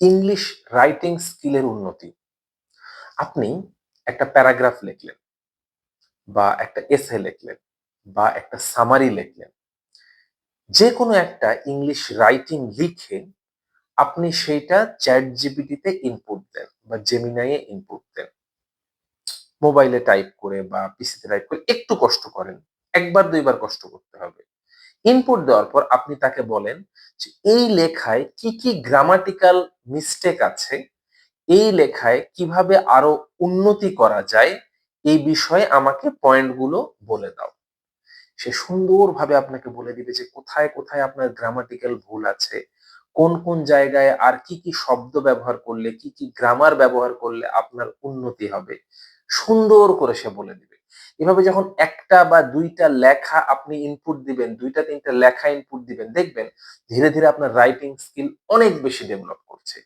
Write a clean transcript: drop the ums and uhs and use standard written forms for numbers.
English writing স্কিলের উন্নতি। আপনি একটা প্যারাগ্রাফ লিখলেন বা একটা এসে লিখলেন বা একটা সামারি লিখলেন। যেকোনো একটা ইংলিশ রাইটিং লিখে আপনি সেইটা ChatGPT তে ইনপুট দেন বা Gemini এ ইনপুট দেন। মোবাইলে টাইপ করে বা পিসিতে টাইপ করে একটু কষ্ট করেন। ১ বার ২ বার কষ্ট করতে হবে। ইনপুট দেওয়ার পর আপনি তাকে বলেন যে, "এই লেখায় কি গ্রামাটিক্যাল মিস্টেক আছে, এই লেখায় কিভাবে আরো উন্নতি করা যায়, এই বিষয়ে আমাকে পয়েন্টগুলো বলে দাও।" সে সুন্দরভাবে আপনাকে বলে দিবে যে কোথায় আপনার গ্রামাটিক্যাল ভুল আছে, কোন জায়গায় আর কি শব্দ ব্যবহার করলে, কি গ্রামার ব্যবহার করলে আপনার উন্নতি হবে। সুন্দর করে সে বলে দিবে। এভাবে যখন ১ টা বা ২ টা লেখা আপনি ইনপুট দিবেন, ২ টা ৩ টা লেখা ইনপুট দিবেন, দেখবেন ধীরে আপনার রাইটিং স্কিল অনেক বেশি ডেভেলপ করছে।